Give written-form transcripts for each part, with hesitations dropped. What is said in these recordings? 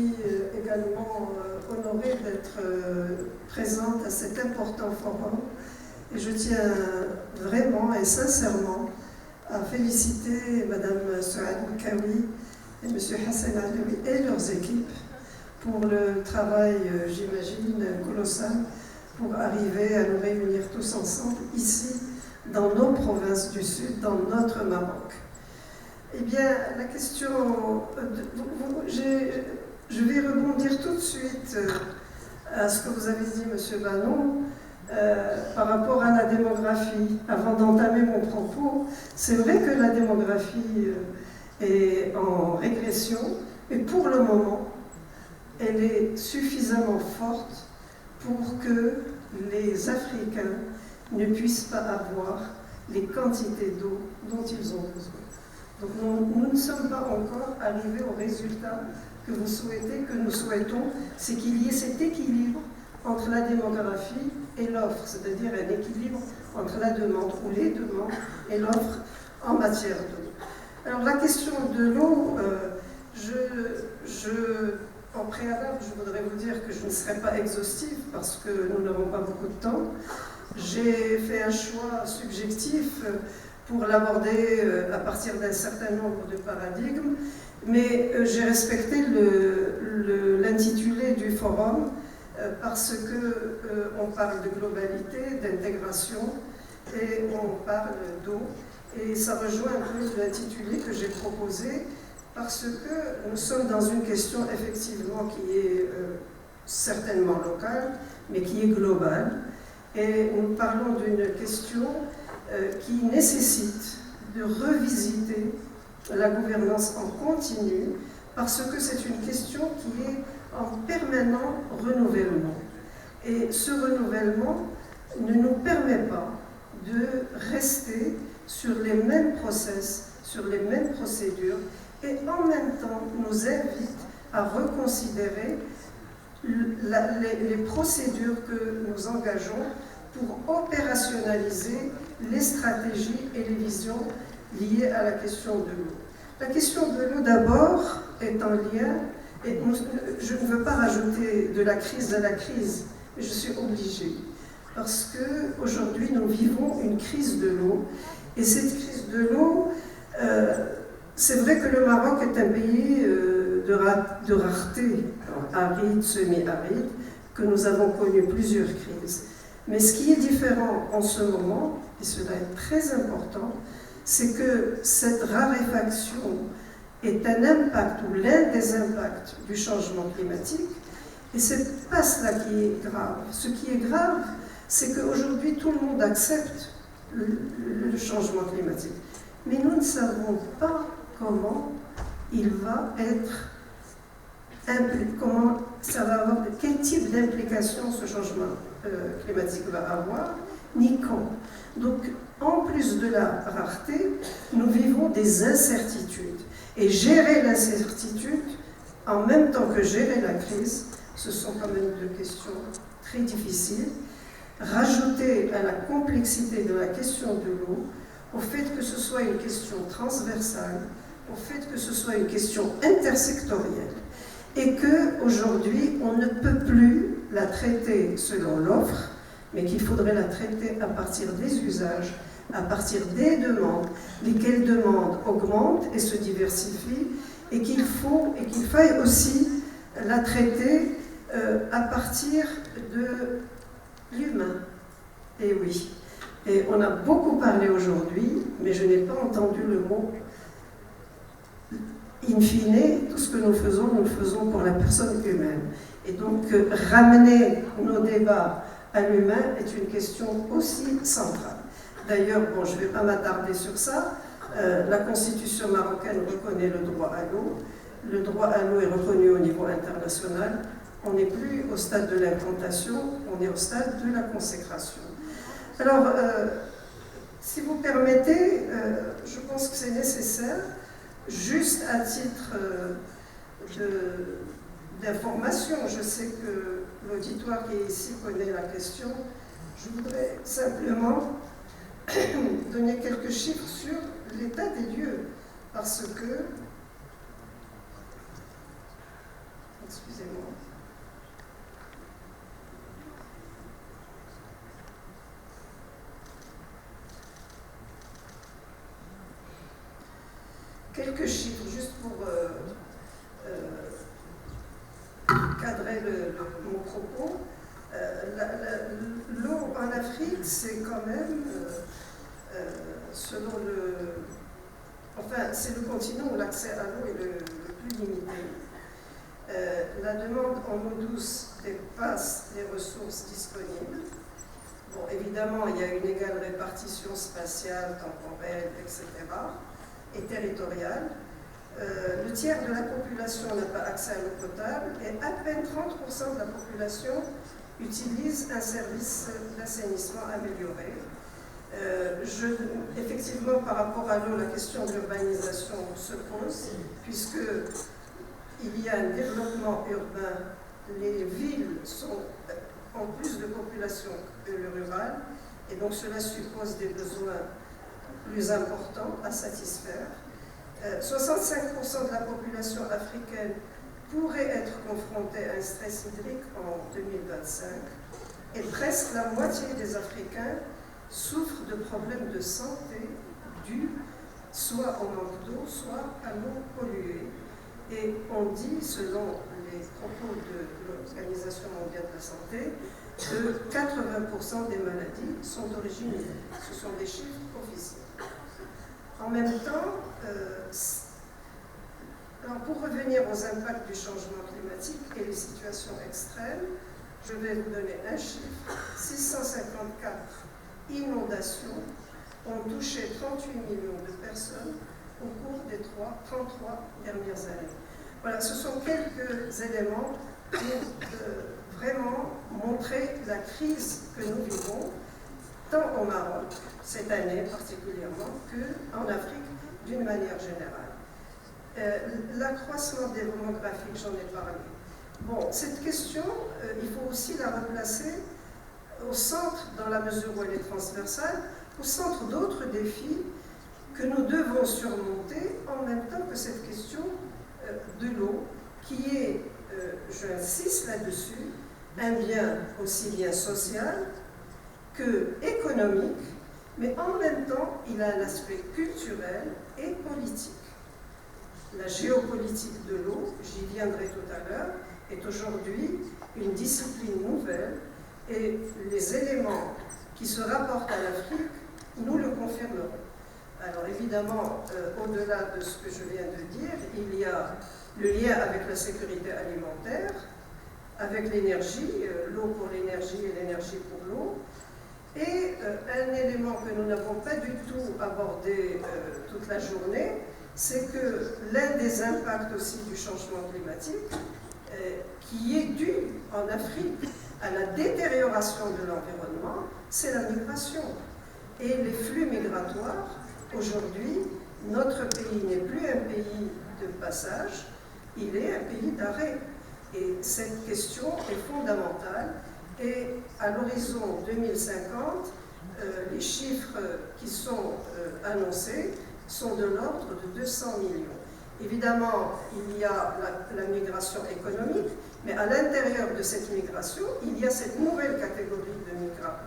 suis également honorée d'être présente à cet important forum et je tiens vraiment et sincèrement à féliciter Madame Souad Mkawi et Monsieur Hassan Alaoui et leurs équipes pour le travail, j'imagine, colossal pour arriver à nous réunir tous ensemble ici, dans nos provinces du Sud, dans notre Maroc. Eh bien, la question, je vais rebondir tout de suite à ce que vous avez dit, Monsieur Banon, par rapport à la démographie. Avant d'entamer mon propos, c'est vrai que la démographie est en régression, et pour le moment, elle est suffisamment forte pour que les Africains ne puissent pas avoir les quantités d'eau dont ils ont besoin. Donc nous ne sommes pas encore arrivés au résultat que vous souhaitez, que nous souhaitons, c'est qu'il y ait cet équilibre entre la démographie et l'offre, c'est-à-dire un équilibre entre la demande ou les demandes et l'offre en matière d'eau. Alors la question de l'eau, en préalable, je voudrais vous dire que je ne serai pas exhaustive parce que nous n'avons pas beaucoup de temps. J'ai fait un choix subjectif pour l'aborder à partir d'un certain nombre de paradigmes, mais j'ai respecté l'intitulé du forum parce qu'on parle de globalité, d'intégration et on parle d'eau. Et ça rejoint un peu l'intitulé que j'ai proposé parce que nous sommes dans une question effectivement qui est certainement locale, mais qui est globale. Et nous parlons d'une question qui nécessite de revisiter la gouvernance en continu parce que c'est une question qui est en permanent renouvellement. Et ce renouvellement ne nous permet pas de rester sur les mêmes process, sur les mêmes procédures et en même temps nous invite à reconsidérer les procédures que nous engageons pour opérationnaliser les stratégies et les visions liées à la question de l'eau. La question de l'eau d'abord est en lien, et je ne veux pas rajouter de la crise à la crise, mais je suis obligée, parce qu'aujourd'hui nous vivons une crise de l'eau, et cette crise de l'eau, c'est vrai que le Maroc est un pays de rareté, aride, semi-aride, que nous avons connu plusieurs crises. Mais ce qui est différent en ce moment, et cela est très important, c'est que cette raréfaction est un impact ou l'un des impacts du changement climatique, et c'est pas cela qui est grave. Ce qui est grave, c'est qu'aujourd'hui tout le monde accepte le changement climatique, mais nous ne savons pas comment il va être, comment ça va avoir, quel type d'implication ce changement climatique va avoir, ni quand. Donc, en plus de la rareté, nous vivons des incertitudes. Et gérer l'incertitude, en même temps que gérer la crise, ce sont quand même deux questions très difficiles. Rajouter à la complexité de la question de l'eau, au fait que ce soit une question transversale, au fait que ce soit une question intersectorielle, et qu'aujourd'hui, on ne peut plus la traiter selon l'offre, mais qu'il faudrait la traiter à partir des usages, à partir des demandes, lesquelles demandes augmentent et se diversifient, et qu'il faille aussi la traiter à partir de l'humain. Et oui. Et on a beaucoup parlé aujourd'hui, mais je n'ai pas entendu le mot in fine, tout ce que nous le faisons pour la personne humaine. Et donc, ramener nos débats à l'humain est une question aussi centrale. D'ailleurs, bon, je ne vais pas m'attarder sur ça, la Constitution marocaine reconnaît le droit à l'eau. Le droit à l'eau est reconnu au niveau international. On n'est plus au stade de l'incantation, on est au stade de la consécration. Alors, si vous permettez, je pense que c'est nécessaire, juste à titre d'information, je sais que l'auditoire qui est ici connaît la question, je voudrais simplement donner quelques chiffres sur l'état des lieux, parce que Excusez-moi. Quelques chiffres, juste pour cadrer mon propos. L'eau en Afrique, c'est quand même, selon c'est le continent où l'accès à l'eau est le plus limité. La demande en eau douce dépasse les ressources disponibles. Bon, évidemment, il y a une égale répartition spatiale, temporelle, etc., et territoriale. Le tiers de la population n'a pas accès à l'eau potable et à peine 30% de la population utilise un service d'assainissement amélioré. Effectivement, par rapport à l'eau, la question de l'urbanisation se pose, puisqu'il y a un développement urbain. Les villes ont plus de population que le rural, et donc cela suppose des besoins plus importants à satisfaire. 65% de la population africaine pourrait être confrontée à un stress hydrique en 2025, et presque la moitié des Africains souffrent de problèmes de santé dus soit au manque d'eau, soit à l'eau polluée. Et on dit, selon les propos de l'Organisation mondiale de la santé, que 80% des maladies sont d'origine humaine. Ce sont des chiffres officiels. En même temps, alors pour revenir aux impacts du changement climatique et les situations extrêmes, je vais vous donner un chiffre. 654 inondations ont touché 38 millions de personnes au cours des 33 dernières années. Voilà, ce sont quelques éléments pour vraiment montrer la crise que nous vivons, tant au Maroc, cette année particulièrement, qu'en Afrique d'une manière générale. L'accroissement démographique, j'en ai parlé. Bon, cette question, il faut aussi la replacer au centre, dans la mesure où elle est transversale, au centre d'autres défis que nous devons surmonter en même temps que cette question de l'eau, qui est, j'insiste là-dessus, un bien aussi bien social que économique, mais en même temps, il a un aspect culturel et politique. La géopolitique de l'eau, j'y viendrai tout à l'heure, est aujourd'hui une discipline nouvelle et les éléments qui se rapportent à l'Afrique nous le confirmeront. Alors évidemment, au-delà de ce que je viens de dire, il y a le lien avec la sécurité alimentaire, avec l'énergie, l'eau pour l'énergie et l'énergie pour l'eau, et un élément que nous n'avons pas du tout abordé toute la journée, c'est que l'un des impacts aussi du changement climatique, qui est dû en Afrique à la détérioration de l'environnement, c'est la migration. Et les flux migratoires, aujourd'hui, notre pays n'est plus un pays de passage, il est un pays d'arrêt. Et cette question est fondamentale. Et à l'horizon 2050, les chiffres qui sont annoncés sont de l'ordre de 200 millions. Évidemment, il y a la migration économique, mais à l'intérieur de cette migration, il y a cette nouvelle catégorie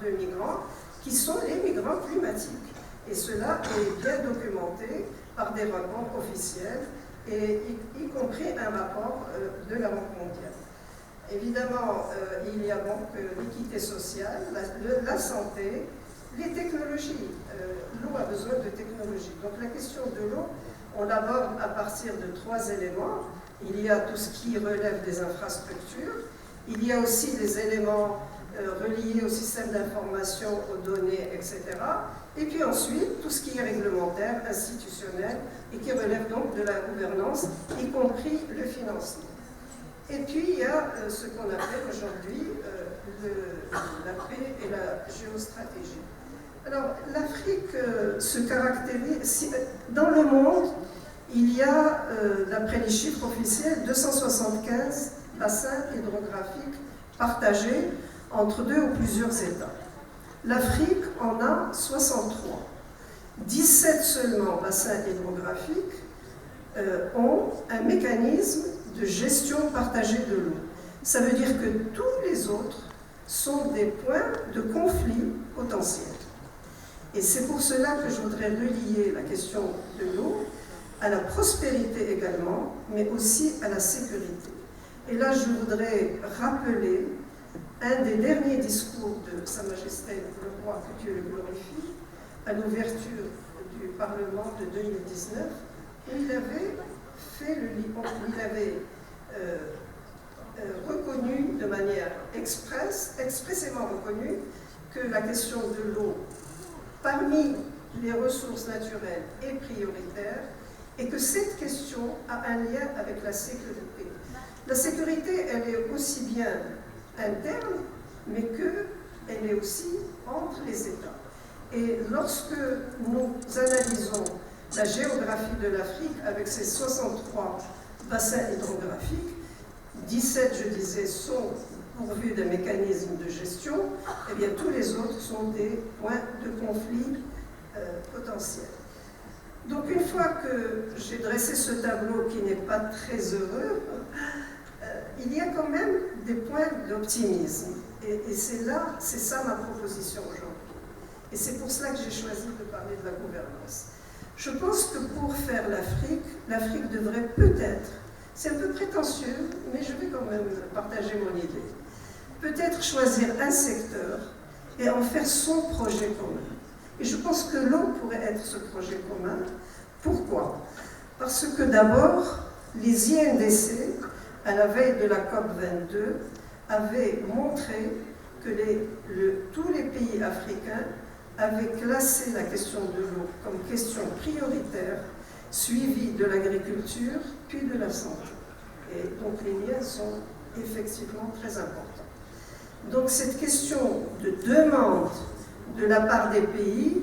de migrants qui sont les migrants climatiques. Et cela est bien documenté par des rapports officiels, et y compris un rapport de la Banque mondiale. Évidemment, il y a donc l'équité sociale, la santé, les technologies. L'eau a besoin de technologies. Donc la question de l'eau, on l'aborde à partir de 3 éléments. Il y a tout ce qui relève des infrastructures, il y a aussi les éléments reliés au système d'information, aux données, etc. Et puis ensuite, tout ce qui est réglementaire, institutionnel, et qui relève donc de la gouvernance, y compris le financement. Et puis, il y a ce qu'on appelle aujourd'hui la paix et la géostratégie. Alors, l'Afrique se caractérise... Dans le monde, il y a, d'après les chiffres officiels, 275 bassins hydrographiques partagés entre 2 ou plusieurs États. L'Afrique en a 63. 17 seulement bassins hydrographiques ont un mécanisme de gestion partagée de l'eau. Ça veut dire que tous les autres sont des points de conflit potentiels. Et c'est pour cela que je voudrais relier la question de l'eau à la prospérité également, mais aussi à la sécurité. Et là, je voudrais rappeler un des derniers discours de Sa Majesté le Roi, que Dieu le glorifie, à l'ouverture du Parlement de 2019, où il avait reconnu de manière expressément reconnu que la question de l'eau, parmi les ressources naturelles, est prioritaire et que cette question a un lien avec la sécurité. La sécurité, elle est aussi bien interne, mais qu'elle est aussi entre les États. Et lorsque nous analysons la géographie de l'Afrique avec ses 63 bassins hydrographiques, 17, je disais, sont pourvus d'un mécanisme de gestion, et bien tous les autres sont des points de conflit potentiels. Donc une fois que j'ai dressé ce tableau qui n'est pas très heureux, il y a quand même des points d'optimisme. Et c'est ça ma proposition aujourd'hui. Et c'est pour cela que j'ai choisi de parler de la gouvernance. Je pense que pour faire l'Afrique devrait peut-être, c'est un peu prétentieux, mais je vais quand même partager mon idée, peut-être choisir un secteur et en faire son projet commun. Et je pense que l'eau pourrait être ce projet commun. Pourquoi? Parce que d'abord, les INDC, à la veille de la COP22, avaient montré que tous les pays africains avaient classé la question de l'eau comme question prioritaire, suivie de l'agriculture, puis de la santé. Et donc les liens sont effectivement très importants. Donc cette question de demande de la part des pays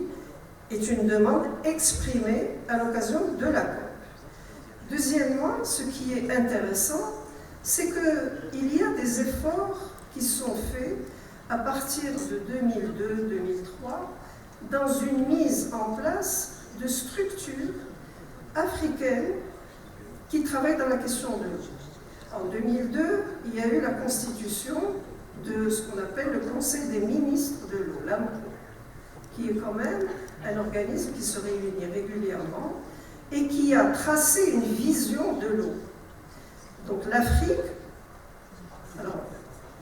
est une demande exprimée à l'occasion de la COP. Deuxièmement, ce qui est intéressant, c'est qu'il y a des efforts qui sont faits à partir de 2002-2003 dans une mise en place de structures africaines qui travaillent dans la question de l'eau. En 2002, il y a eu la constitution de ce qu'on appelle le Conseil des ministres de l'eau, l'AMCO, qui est quand même un organisme qui se réunit régulièrement et qui a tracé une vision de l'eau. Donc l'Afrique, alors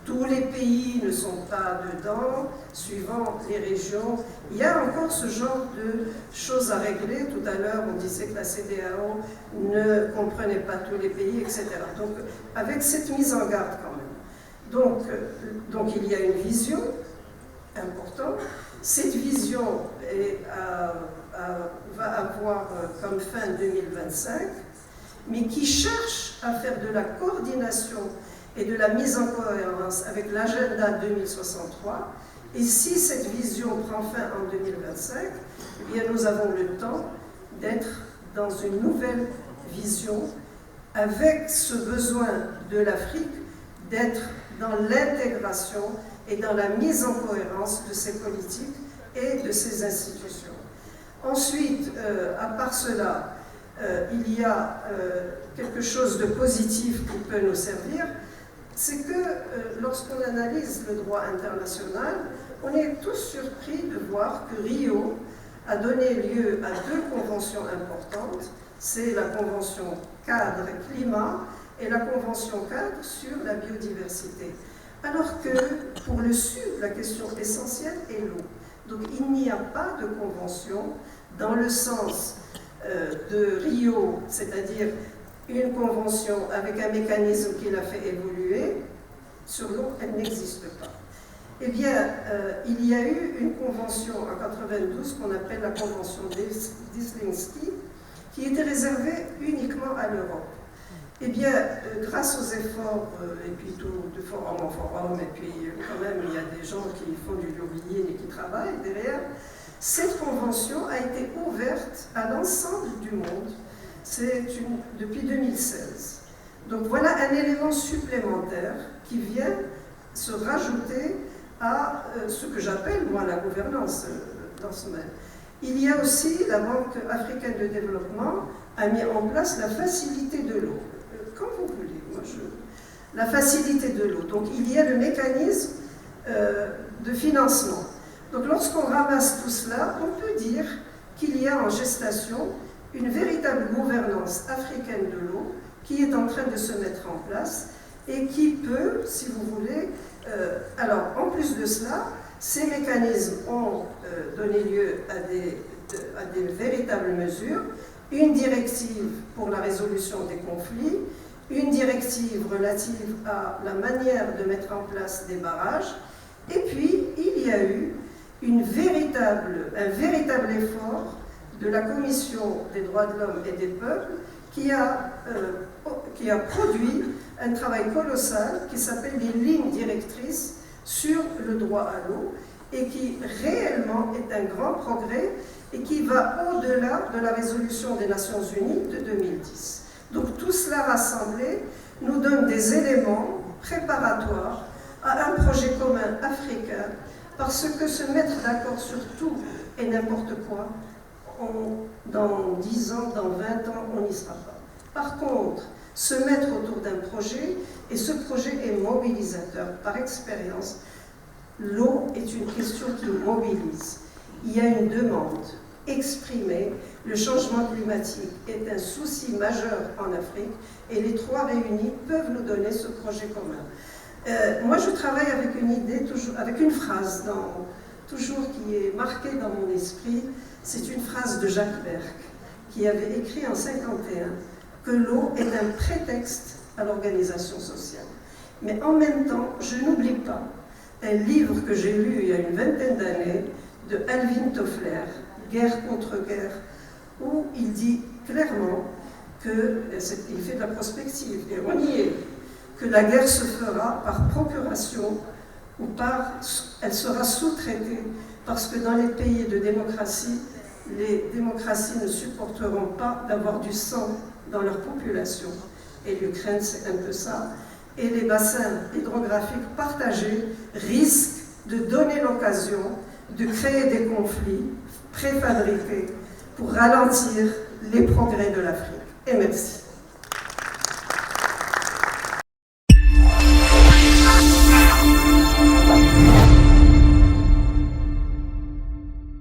tous les pays ne sont pas dedans, suivant les régions. Il y a encore ce genre de choses à régler. Tout à l'heure, on disait que la CEDEAO ne comprenait pas tous les pays, etc. Donc, avec cette mise en garde quand même. Donc il y a une vision importante. Cette vision va avoir comme fin 2025, mais qui cherche à faire de la coordination et de la mise en cohérence avec l'agenda 2063. Et si cette vision prend fin en 2025, eh bien nous avons le temps d'être dans une nouvelle vision avec ce besoin de l'Afrique d'être dans l'intégration et dans la mise en cohérence de ses politiques et de ses institutions. Ensuite, à part cela, il y a quelque chose de positif qui peut nous servir, c'est que lorsqu'on analyse le droit international, on est tous surpris de voir que Rio a donné lieu à deux conventions importantes, c'est la Convention cadre climat et la Convention cadre sur la biodiversité. Alors que pour le Sud, la question essentielle est l'eau. Donc il n'y a pas de convention dans le sens de Rio, c'est-à-dire une convention avec un mécanisme qui l'a fait évoluer. Sur l'eau, elle n'existe pas. Eh bien, il y a eu une convention en 1992 qu'on appelle la convention d'Helsinki, qui était réservée uniquement à l'Europe. Eh bien, grâce aux efforts, et puis tout de forum en forum, et puis quand même il y a des gens qui font du lobbying et qui travaillent derrière, cette convention a été ouverte à l'ensemble du monde. C'est depuis 2016. Donc voilà un élément supplémentaire qui vient se rajouter à ce que j'appelle, moi, la gouvernance dans ce domaine. Il y a aussi, la Banque africaine de développement a mis en place la facilité de l'eau. Quand vous voulez, la facilité de l'eau. Donc il y a le mécanisme de financement. Donc lorsqu'on ramasse tout cela, on peut dire qu'il y a en gestation une véritable gouvernance africaine de l'eau qui est en train de se mettre en place et qui peut, si vous voulez, alors en plus de cela, ces mécanismes ont donné lieu à des véritables mesures, une directive pour la résolution des conflits, une directive relative à la manière de mettre en place des barrages, et puis il y a eu un véritable effort de la Commission des droits de l'homme et des peuples qui a produit un travail colossal qui s'appelle les lignes directrices sur le droit à l'eau et qui réellement est un grand progrès et qui va au-delà de la résolution des Nations Unies de 2010. Donc tout cela rassemblé nous donne des éléments préparatoires à un projet commun africain, parce que se mettre d'accord sur tout et n'importe quoi, dans 10 ans, dans 20 ans, on n'y sera pas. Par contre, se mettre autour d'un projet, et ce projet est mobilisateur par expérience. L'eau est une question qui mobilise. Il y a une demande exprimée. Le changement climatique est un souci majeur en Afrique et les trois réunis peuvent nous donner ce projet commun. Moi, je travaille avec une idée, avec une phrase toujours qui est marquée dans mon esprit. C'est une phrase de Jacques Berck qui avait écrit en 1951 que l'eau est un prétexte à l'organisation sociale. Mais en même temps, je n'oublie pas un livre que j'ai lu il y a une vingtaine d'années de Alvin Toffler, Guerre contre guerre, où il dit clairement il fait de la prospective, et on y est, que la guerre se fera par procuration ou elle sera sous-traitée, parce que dans les pays de démocratie, les démocraties ne supporteront pas d'avoir du sang dans leur population. Et l'Ukraine, c'est un peu ça. Et les bassins hydrographiques partagés risquent de donner l'occasion de créer des conflits préfabriqués pour ralentir les progrès de l'Afrique. Et merci.